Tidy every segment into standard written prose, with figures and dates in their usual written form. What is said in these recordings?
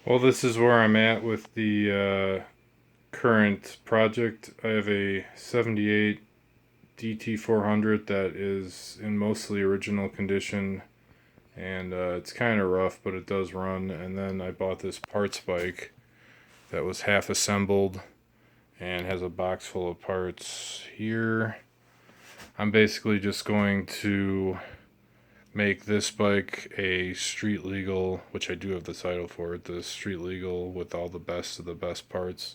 Well, this is where I'm at with the current project. I have a 78 DT400 that is in mostly original condition, and it's kind of rough, but it does run. And then I bought this parts bike that was half assembled and has a box full of parts here. I'm basically just going to make this bike a street legal, which I do have the title for it, the street legal with all the best of the best parts.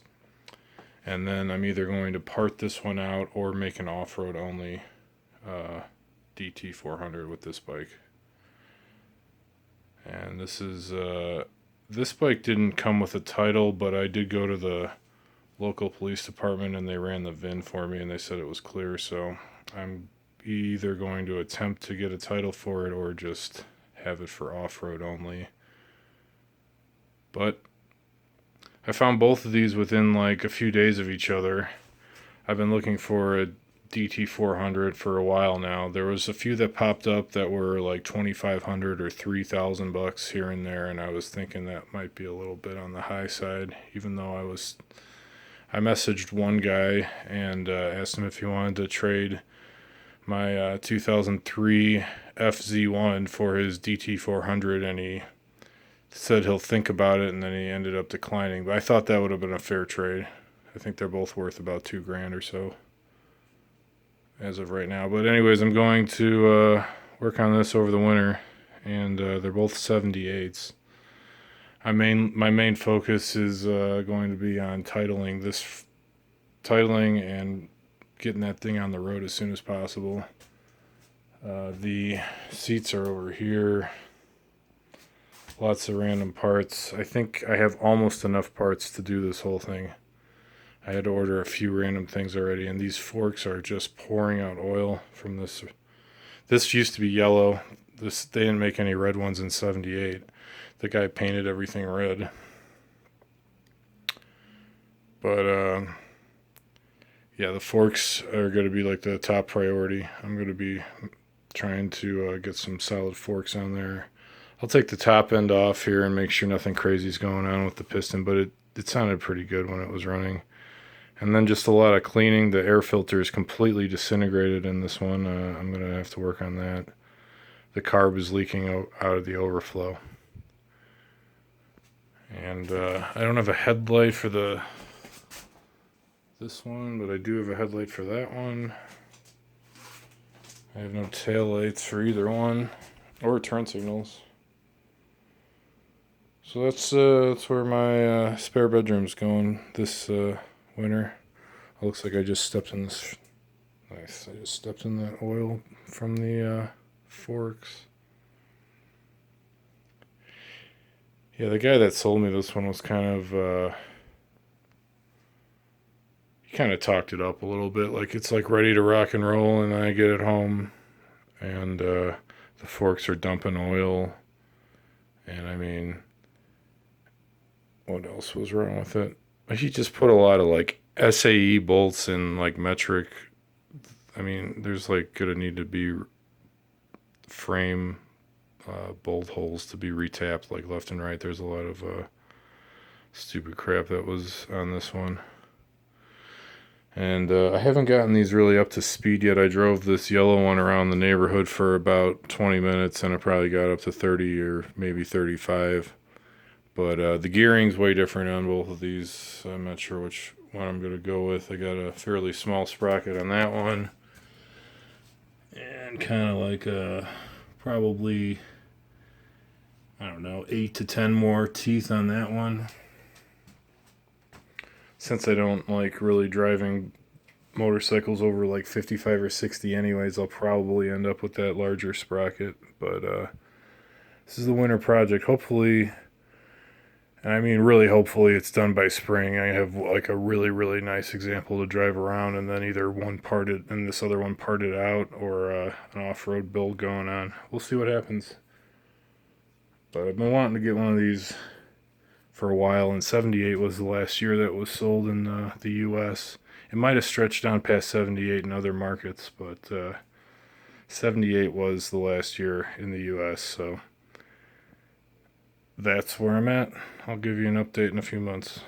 And then I'm either going to part this one out or make an off-road only uh, DT400 with this bike. And this bike didn't come with a title, but I did go to the local police department and they ran the VIN for me and they said it was clear. So I'm either going to attempt to get a title for it or just have it for off-road only. But I found both of these within like a few days of each other. I've been looking for a DT400 for a while now. There was a few that popped up that were like 2,500 or 3,000 bucks here and there, and I was thinking that might be a little bit on the high side. Even though I messaged one guy and asked him if he wanted to trade my 2003 FZ1 for his DT400, and he said he'll think about it, and then he ended up declining. But I thought that would have been a fair trade. I think they're both worth about $2,000 or so as of right now. But anyways, I'm going to work on this over the winter, and they're both 78s. My main focus is going to be on titling and getting that thing on the road as soon as possible. The seats are over here. Lots of random parts. I think I have almost enough parts to do this whole thing. I had to order a few random things already, and these forks are just pouring out oil from this. This used to be yellow. They didn't make any red ones in 78. The guy painted everything red. But yeah, the forks are going to be like the top priority. I'm going to be trying to get some solid forks on there. I'll take the top end off here and make sure nothing crazy is going on with the piston, but it sounded pretty good when it was running. And then just a lot of cleaning. The air filter is completely disintegrated in this one. I'm going to have to work on that. The carb is leaking out of the overflow. And I don't have a headlight for this one, but I do have a headlight for that one. I have no tail lights for either one, or turn signals. So that's where my spare bedroom's going this winter. It looks like I just stepped in this. Nice. I just stepped in that oil from the forks. Yeah, the guy that sold me this one was he kind of talked it up a little bit. Like it's like ready to rock and roll, and then I get it home, and the forks are dumping oil. And I mean, what else was wrong with it? He just put a lot of like SAE bolts in like metric. I mean, there's like gonna need to be frame bolt holes to be retapped like left and right. There's a lot of stupid crap that was on this one. And I haven't gotten these really up to speed yet. I drove this yellow one around the neighborhood for about 20 minutes, and I probably got up to 30 or maybe 35. But the gearing's way different on both of these. I'm not sure which one I'm going to go with. I got a fairly small sprocket on that one. And kind of like probably, I don't know, 8 to 10 more teeth on that one. Since I don't like really driving motorcycles over like 55 or 60 anyways, I'll probably end up with that larger sprocket. But this is the winter project. Hopefully, and I mean really hopefully, it's done by spring. I have like a really, really nice example to drive around, and then either one parted and this other one parted out, or an off-road build going on. We'll see what happens. But I've been wanting to get one of these for a while, and 78 was the last year that was sold in the U.S. It might have stretched down past 78 in other markets, but 78 was the last year in the U.S., so that's where I'm at. I'll give you an update in a few months.